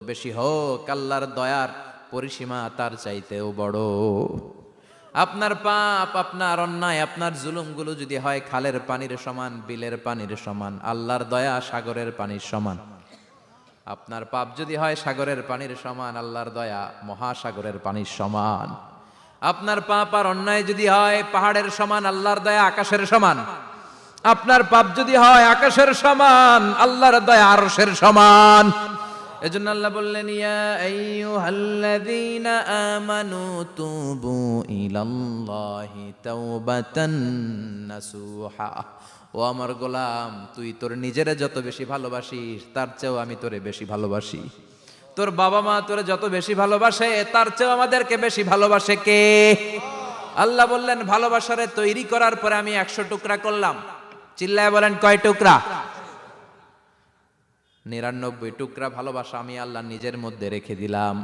বেশি হোক, আল্লাহর দয়ার পরিসীমা তার চাইতেও বড়। আপনার পাপ, আপনার অন্যায়, আপনার জুলুমগুলো যদি হয় খালের পানির সমান, বিলের পানির সমান, আল্লাহর দয়া সাগরের পানির সমান। আপনার পাপ যদি হয় সাগরের পানির সমান, আল্লাহর দয়া মহাসাগরের পানির সমান। আপনার পাপ আর অন্যায় যদি হয় পাহাড়ের সমান, আল্লাহর দয়া আকাশের সমান। আপনার পাপ যদি হয় আকাশের সমান, আল্লাহর দয়া আরশের সমান। এজন্য আল্লাহ বললেন, ইয়া আইয়ুহাল্লাযীনা আমানু তুবু ইলাল্লাহি তাওবাতান নাসুহা। ও আমার গোলাম, তুই তোর নিজেরে যত বেশি ভালোবাসিস তার চেয়েও আমি তোরে বেশি ভালোবাসি। তোর বাবা মা তোরে যত বেশি ভালোবাসে তার চেয়েও আমাদেরকে বেশি ভালোবাসে কে? আল্লাহ বললেন, ভালোবাসারে তৈরি করার পরে আমি 100 টুকরা করলাম। চিল্লায় বলেন, কয় টুকরা? 99 টুকরা ভালোবাসা আমি আল্লাহ নিজের মধ্যে রেখে দিলাম।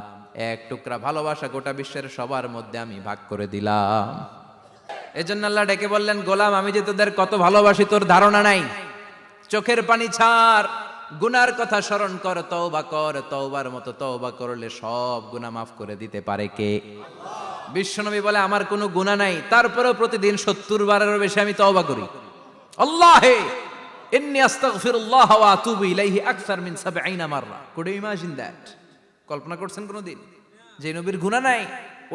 1 টুকরা ভালোবাসা গোটা বিশ্বের সবার মধ্যে আমি ভাগ করে দিলাম। এজন্য আল্লাহ ডেকে বললেন, গোলাম আমি যে তোদের কত ভালোবাসি তোর ধারণা নাই। চোখের পানি ছাড়, গুনার কথা স্মরণ কর, তওবা কর। তওবার মতো তওবা করলে সব গুনাহ মাফ করে দিতে পারে কে? বিশ্বনবী বলে, আমার কোনো গুনাহ নাই, তারপরেও প্রতিদিন 70 বারেরও বেশি আমি তওবা করি। আল্লাহে ইন্নী আস্তাগফিরুল্লাহ ওয়া আতুবু ইলাইহি আকসার মিন 70 মাররা। Could you imagine that? কল্পনা করছেন কোনদিন যে নবীর গুনাহ নাই,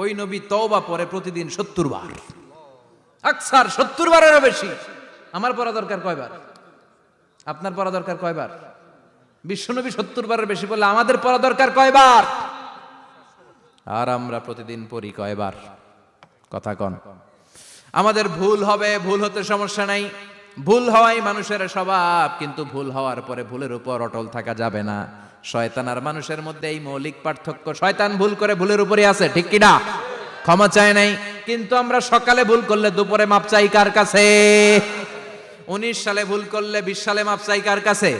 ওই নবী তওবা পড়ে প্রতিদিন 70 বার, আকসার 70 বারেরও বেশি। আমার পড়া দরকার কয়বার? আপনার পড়া দরকার কয়বার? বিশ্বনবী 70 বারের বেশি বললে আমাদের পড়া দরকার কয়বার? আর আমরা প্রতিদিন পড়ি কয়বার? কথা কন। আমাদের ভুল হবে, ভুল হতে সমস্যা নাই, ভুল হওয়াই মানুষের স্বভাব, কিন্তু ভুল হওয়ার পরে ভুলের উপর অটল থাকা যাবে না। শয়তান আর মানুষের মধ্যে এই মৌলিক পার্থক্য। শয়তান ভুল করে ভুলের উপরই আছে, ঠিক কি না? ক্ষমা চায় নাই, কিন্তু আমরা সকালে ভুল করলে দুপুরে মাপ চাই কার কাছে? 19 সালে ভুল করলে 20 সালে মাপ চাই কার কাছে?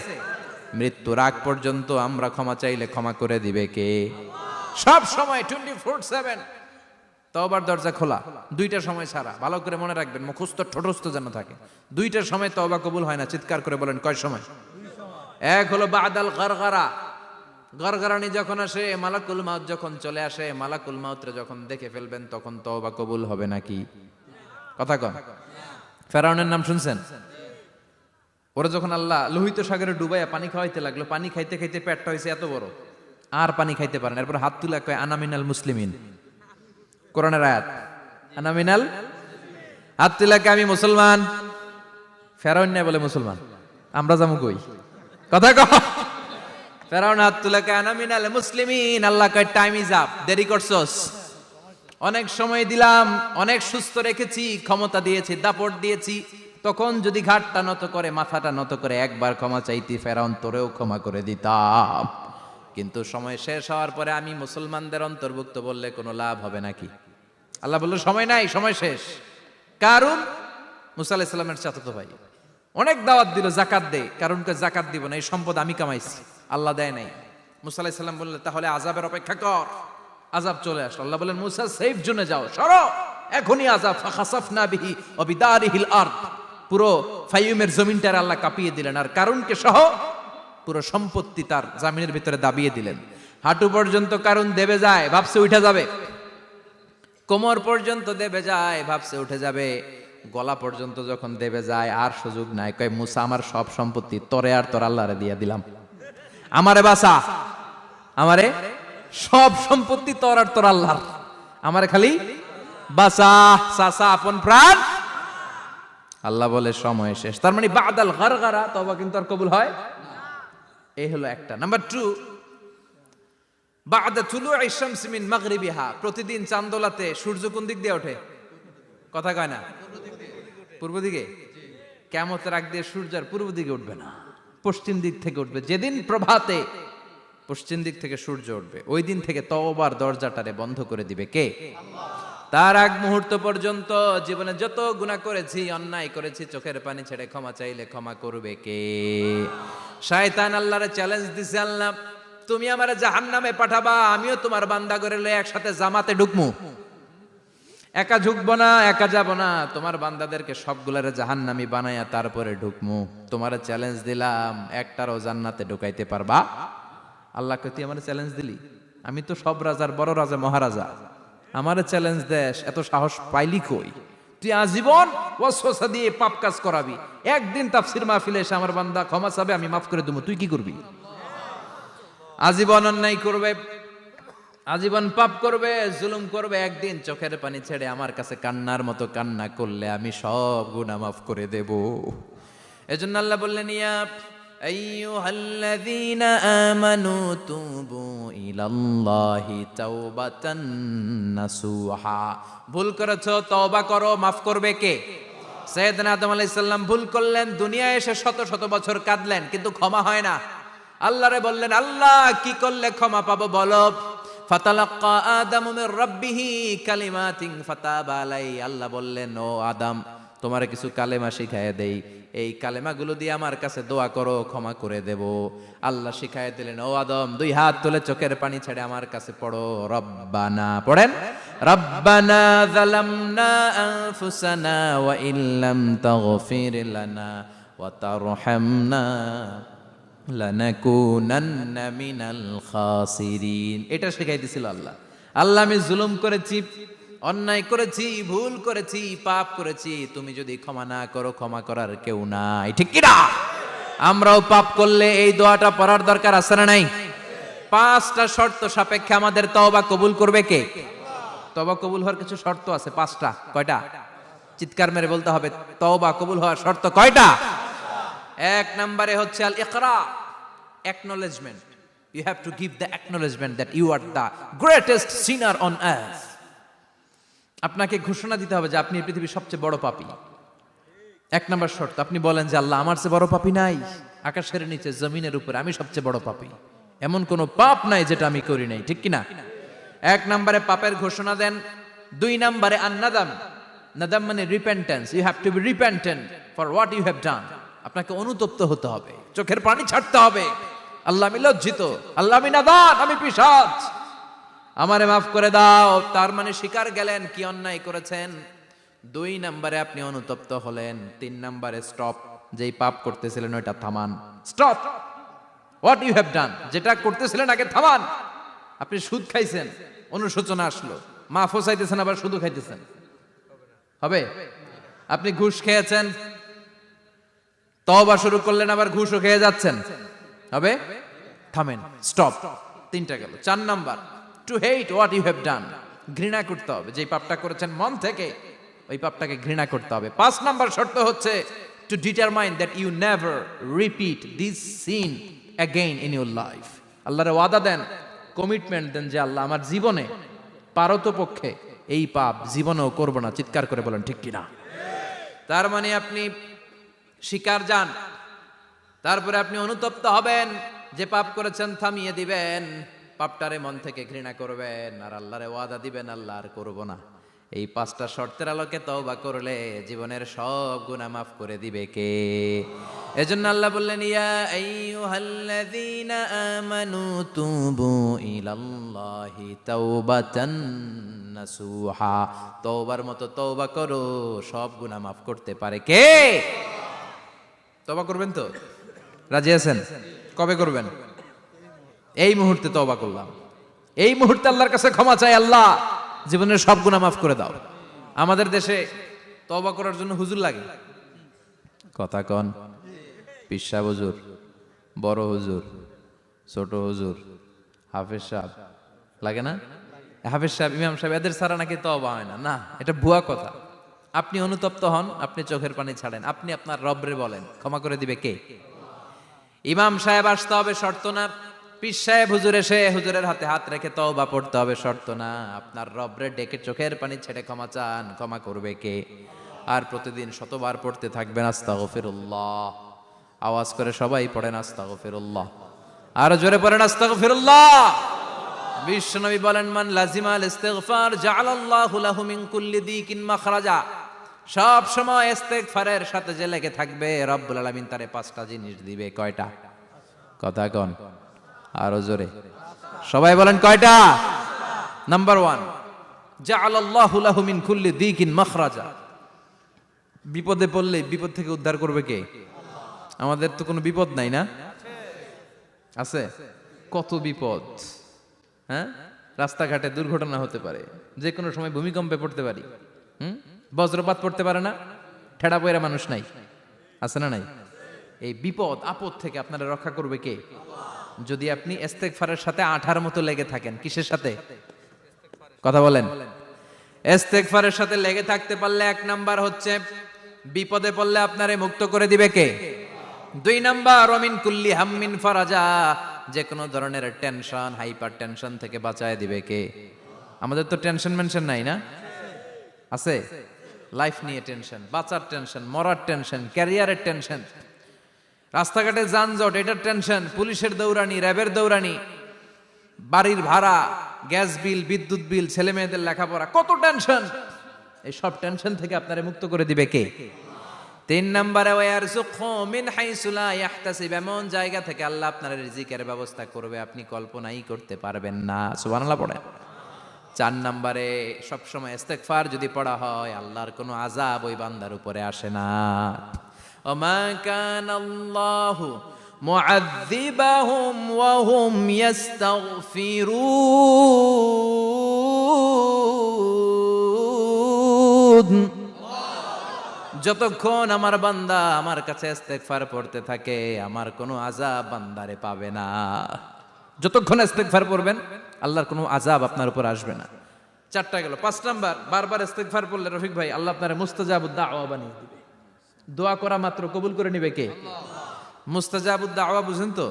মৃত্যুর আগ পর্যন্ত আমরা ক্ষমা চাইলে ক্ষমা করে দিবে কে? সব সময় 24/7 তওবার দরজা খোলা, 2টার সময় ছাড়া। ভালো করে মনে রাখবেন, মুখস্থ ঠোঁটস্থ যেন থাকে। 2টার সময় তওবা কবুল হয় না। চিৎকার করে বলেন, কয় সময়? এক হলো বাদাল গারগারা, গরগরানি যখন আসে, মালাকুল মাউত যখন চলে আসে, মালাকুল মাউতরে যখন দেখে ফেলবেন তখন তওবা কবুল হবে নাকি? কথা কন। ফেরাউনের নাম শুনছেন? ওরা যখন আল্লাহ লোহিত সাগরে ডুবাইয়া পানি খাওয়াইতে লাগলো, পানি খাইতে খাইতে পেটটা হয়েছে এত বড়, আর পানি খাইতে পারেন। এরপর হাত তুলে কয়, আনা মিনাল মুসলিমিন। কোরআনের আয়াত, আনা মিনাল, হাত তুলে কয়, আমি মুসলমান। ফেরাউন না বলে মুসলমান, আমরা যাবো কই? কথা কন। ফেরাউন হাত তুলে কয়, আনা মিনাল মুসলিমিন। আল্লাহ কয়, টাইম ইজ আপ, দেরি করছস। অনেক সময় দিলাম, অনেক সুস্থ রেখেছি, ক্ষমতা দিয়েছি, দাপট দিয়েছি, তখন যদি ঘাটটা নত করে, মাথাটা নত করে একবার ক্ষমা চাইতি, ফেরাউন তোরেও ক্ষমা করে দিতাম। কিন্তু সময় শেষ হওয়ার পরে আমি মুসলমানদের অন্তর্ভুক্ত বললে কোনো লাভ হবে নাকি? আল্লাহ বলল, সময় নাই, সময় শেষ। কারণ মুসা আলাইহিস সালামের চাচাতো ভাই অনেক দাওয়াত দিল, জাকাত দে। কারণকে জাকাত দিব না, এই সম্পদ আমি কামাইছি, আল্লাহ দেয় নাই। মুসা আলাইহিস সালাম বললেন, তাহলে আযাবের অপেক্ষা কর। আযাব চলে আসলো। আল্লাহ বলেন, মুসা সেফ জোনে যাও, সরো, এখনই আযাব। ফাখাসাফনা বিহি ওয়া বিদারিহিল আরদ। পুরো ফাইয়ুমের জমিনটার আল্লাহ কাঁপিয়ে দিলেন, আর কারুনকে সহ পুরো সম্পত্তি তার জামিনের ভিতরে দাবিয়ে দিলেন। হাঁটু পর্যন্ত কারুন দেবে যায়, ভাবছে উঠে যাবে। কোমর পর্যন্ত দেবে যায়, ভাবছে উঠে যাবে। গলা পর্যন্ত যখন দেবে যায়, আর সুযোগ নাই। কয়, মুসা আমার সব সম্পত্তি তোরে আর তোর আল্লাহরে দিয়ে দিলাম, আমারে বাঁচা, আমারে সব সম্পত্তি তোর আর তোর আল্লাহর, আমারে খালি বাঁচা, চাচা আপন প্রাণ। আল্লাহ বলে, সময় শেষ। তার মানে বাদাল গারগারা তওবা কিন্তু আর কবুল হয়। এই হলো একটা। নাম্বার 2, বাদা তুলুই শামসি মিন মাগরিবিহা। প্রতিদিন চাঁদোলাতে সূর্য কোন দিক দিয়ে ওঠে? কথা কয় না? পূর্ব দিকে। কিয়ামতের আগ দিয়ে সূর্য আর পূর্ব দিকে উঠবে না, পশ্চিম দিক থেকে উঠবে। যেদিন প্রভাতে পশ্চিম দিক থেকে সূর্য উঠবে, ওই দিন থেকে তওবার দরজাটারে বন্ধ করে দিবে কে? আল্লাহ। তার আগ মুহূর্ত পর্যন্ত জীবনে যত গুনাহ করেছি, অন্যায় করেছি, চোখের পানি ছেড়ে ক্ষমা চাইলে ক্ষমা করবে কে? শয়তান আল্লাহরে চ্যালেঞ্জ দিছে, আল্লাহ তুমি আমারে জাহান্নামে পাঠাবা, আমিও তোমার বান্দা করে লয়ে একসাথে জামাতে ঢুকমু। একা ঢুকবো না, একা যাব না, তোমার বান্দাদেরকে সবগুলারে জাহান্নামী বানায়া তারপরে ঢুকমু। তোমারে চ্যালেঞ্জ দিলাম, একটারও জান্নাতে ঢুকাইতে পারবা আল্লাহকে তুই আমার চ্যালেঞ্জ দিলি, আমি তো সব রাজার বড় রাজা মহারাজা, আমার চ্যালেঞ্জ দেশ, এত সাহস পাইলি কই? তুই আজীবন ওয়াসওয়াসা দিয়ে পাপ কাজ করাবি, একদিন তাফসীর মাহফিলে এসে আমার বান্দা ক্ষমা চাবে, আমি মাফ করে দেবো, তুই কি করবি? আজীবন অন্যায় করবে, আজীবন পাপ করবে, জুলুম করবে, একদিন চোখের পানি ছেড়ে আমার কাছে কান্নার মতো কান্না করলে আমি সব গুনাহ মাফ করে দেব। এজন্য আল্লাহ বললেন, ইয়া আইয়ুহাল্লাযীনা আমানু তুবু ইলাল্লাহি তাওবাতান নাসুহা। ভুল করেছো, তওবা করো, মাফ করবে কে? সাইয়েদনা আদম আলাইহিস সালাম ভুল করলেন, দুনিয়ায় এসে শত শত বছর কাঁদলেন, কিন্তু ক্ষমা হয় না। আল্লাহরে বললেন, আল্লাহ কি করলে ক্ষমা পাবো বলো? ফাতালাক্কা আদামু মির রাব্বিহি কালিমাতিন ফাতাবা আলাইহি। আল্লাহ বললেন, ও আদম, তোমারে কিছু কালেমা শিখায় দেই, এই কালেমাগুলো দিয়ে আমার কাছে দোয়া করো, ক্ষমা করে দেব। আল্লাহ শিখায় দিলেন, ও আদম, দুই হাত তুলে চোখের পানি ছেড়ে আমার কাছে পড়ো, রব্বানা, পড়েন, রব্বানা যালামনা আনফুসানা ওয়া ইল্লাম তাগফির লানা ওয়া তারহামনা লানাকুনান্না মিনাল খাসিরিন। এটা শিখাই দিছিল আল্লাহ। আল্লাহ, আমি জুলুম করেছি, অন্যায় করেছি, ভুল করেছি, পাপ করেছি, তুমি যদি ক্ষমা না করো, ক্ষমা করার কেউ নাই, ঠিক কি না? আমরাও পাপ করলে এই দোয়াটা পড়ার দরকার আছে না নাই? 5টা শর্ত সাপেক্ষে আমাদের তওবা কবুল করবে কে? তওবা কবুল হওয়ার কিছু শর্ত আছে, 5টা। কয়টা? চিৎকার মেরে বলতে হবে, তওবা কবুল হওয়ার শর্ত কয়টা? 1 নম্বরে হচ্ছে আল ইকরা, acknowledgement. You have to give the acknowledgement that you are the greatest sinner on earth. আপনাকে ঘোষণা দিতে হবে যে আপনি এই পৃথিবীর সবচেয়ে বড় পাপী। 1 নম্বর শর্ত, আপনি বলেন যে আল্লাহ, আমার চেয়ে বড় পাপী নাই, আকাশের নিচে জমিনের উপরে আমি সবচেয়ে বড় পাপী, এমন কোন পাপ নাই যেটা আমি করি নাই, ঠিক কি না? 1 নম্বরে পাপের ঘোষণা দেন। 2 নম্বরে আন-নাদাম, নাদাম মানে repentance. You have to be repentant for what you have done. আপনাকে অনুতপ্ত হতে হবে, চোখের পানি ছাড়তে হবে, আল্লাহ আমি লজ্জিত, আল্লাহ আমি নাদান, আমি পিশাচ, আমারে মাফ করে দাও। তার মানে স্বীকার গেলেন কি অন্যায় করেছেন। 2 নম্বরে আপনি অনুতপ্ত হলেন। 3 নম্বরে স্টপ, যেই পাপ করতেছিলেন ওইটা থামান, stop what you have done, যেটা করতেছিলেন আগে থামান। আপনি সুদ খাইছেন, অনুশোচনা আসলো, মাফও চাইতেছেন, আবার সুদও খাইতেছেন, হবে? আপনি ঘুষ খেয়েছেন, তওবা শুরু করলেন, আবার ঘুষও খেয়ে যাচ্ছেন, হবে? থামেন, স্টপ। 3টা গেল। 4 number, to hate what you have done, ঘৃণা করতে হবে, যেই পাপটা করেছেন মন থেকে ওই পাপটাকে ঘৃণা করতে হবে। 5 নাম্বার শর্ত হচ্ছে to determine that you never repeat this sin again in your life. আল্লাহর ওয়াদা দেন, কমিটমেন্ট দেন যে আল্লাহ, আমার জীবনে পারতপক্ষে এই পাপ জীবনেও করব না। চিৎকার করে বলেন ঠিক কিনা? তার মানে আপনি স্বীকার যান, তারপরে আপনি অনুতপ্ত হবেন, যে পাপ করেছেন থামিয়ে দিবেন, পাপটারে মন থেকে ঘৃণা করবেন, আর আল্লাহরে ওয়াদা দিবেন, আল্লাহ আর করব না। এই 5টা শর্তের আলোকে তওবা করলে জীবনের সব গুনাহ মাফ করে দিবে কে? এজন্য আল্লাহ বললেন, ইয়া আইয়ুহাল্লাযীনা আমানু তুবু ইলাল্লাহি তাওবাতান নাসুহা। তওবার মতো তওবা করো, সব গুনাহ মাফ করতে পারে কে? তওবা করবেন তো? রাজি আছেন? কবে করবেন? এই মুহূর্তে তওবা করলাম, এই মুহূর্তে আল্লাহর কাছে ক্ষমা চাই, আল্লাহ জীবনের সব গুনাহ মাফ করে দাও। আমাদের দেশে তওবা করার জন্য হুজুর লাগে, কথা কন, পীর সাহেব হুজুর, বড় হুজুর, ছোট হুজুর, হাফেজ সাহেব লাগে না? হাফেজ সাহেব, ইমাম সাহেব, এদের ছাড়া নাকি তওবা হয় না। না, এটা ভুয়া কথা। আপনি অনুতপ্ত হন, আপনি চোখের পানি ছাড়েন, আপনি আপনার রবরে বলেন, ক্ষমা করে দিবে কে? ইমাম সাহেব আসতে হবে শর্ত না, পীর সাহেব হুজুর এসে হুজুরের হাতে হাত রেখে তওবা পড়তে হবে শর্ত না। আপনার রবরে ডেকে চোখের পানি ছেড়ে ক্ষমা চান, ক্ষমা করবে কে? আর প্রতিদিন শতবার পড়তে থাকবেন আস্তাগফিরুল্লাহ। আওয়াজ করে সবাই পড়েন আস্তাগফিরুল্লাহ, আর জোরে পড়েন আস্তাগফিরুল্লাহ। বিশ্বনবী বলেন, মান লাজিমাল ইস্তিগফার জাআলাল্লাহু লাহু মিন কুল্লি দিকিন মাখরাজা। সব সময় ইস্তিগফারের সাথে যে লেগে থাকবে, রব্বুল আলামিন তারে 5টা জিনিস দিবে। কয়টা? কথা কন, আরো জোরে সবাই বলেন কয়টা? নাম্বার 1, জাআলাল্লাহু লাহু মিন কুল্লি দিকিন মাখরাজা। বিপদে পড়লে বিপদ থেকে উদ্ধার করবে কে? আমাদের তো কোনো বিপদ নাই, না আছে? কত বিপদ, হ্যাঁ? রাস্তাঘাটে দুর্ঘটনা হতে পারে, যে কোনো সময় ভূমিকম্পে পড়তে পারি, বজ্রপাত পড়তে পারে না, ঠেড়া পয়রা মানুষ নাই, আছে না নাই? এই বিপদ আপদ থেকে আপনারা রক্ষা করবে কে? যদি আপনি ইস্তেগফারের সাথে আঠার মতো লেগে থাকেন। কিসের সাথে? কথা বলেন। ইস্তেগফারের সাথে লেগে থাকতে পারলে 1 নাম্বার হচ্ছে বিপদে পড়লে আপনারে মুক্ত করে দিবে কে? 2 নাম্বার ওমিন কুল্লি হাম্মিন ফারাজা, যে কোনো ধরনের টেনশন, হাইপার টেনশন থেকে বাঁচায় দিবে কে? আমাদের তো টেনশন মেনশন নাই না? আছে? লাইফ নিয়ে টেনশন, বাঁচার টেনশন, মরার টেনশন, ক্যারিয়ারের টেনশন, রাস্তাঘাটে যানজট এটার টেনশন, পুলিশের দৌড়ানি, র্যাবের দৌড়ানি, বাড়ির ভাড়া, গ্যাস বিল, বিদ্যুৎ বিল, ছেলে মেয়েদের লেখাপড়া, কত টেনশন। এই সব টেনশন থেকে আপনারে মুক্ত করে দিবে কে? 3 নম্বরে ওয়ারযুকহু মিন হাইসু লা ইয়াহতাসিব, এমন জায়গা থেকে আল্লাহ আপনার রিজিকের ব্যবস্থা করবে আপনি কল্পনাই করতে পারবেন না। সুবহানাল্লাহ পড়ে। 4 নম্বরে সবসময় ইস্তেগফার যদি পড়া হয় আল্লাহর কোনো আযাব ওই বান্দার উপরে আসে না। ওমা কানাল্লাহু মুআযযিবাহুম ওয়া হুম ইস্তাগফিরুন, যতক্ষণ আমার বান্দা আমার কাছে ইস্তেগফার পড়তে থাকে আমার কোনো আযাব বান্দারে পাবে না। যতক্ষণ ইস্তেগফার পড়বেন আল্লাহর কোনো আযাব আপনার উপর আসবে না। 4টা গেল। 5 নাম্বার, বারবার ইস্তেগফার পড়লে রফিক ভাই আল্লাহ আপনারে মুস্তাজাবুদ দাওয়া বানিয়ে দিবে। দোয়া করা মাত্র কবুল করে নিবে কে? মুস্তাজাবুদ দাওয়া বুঝেন তো?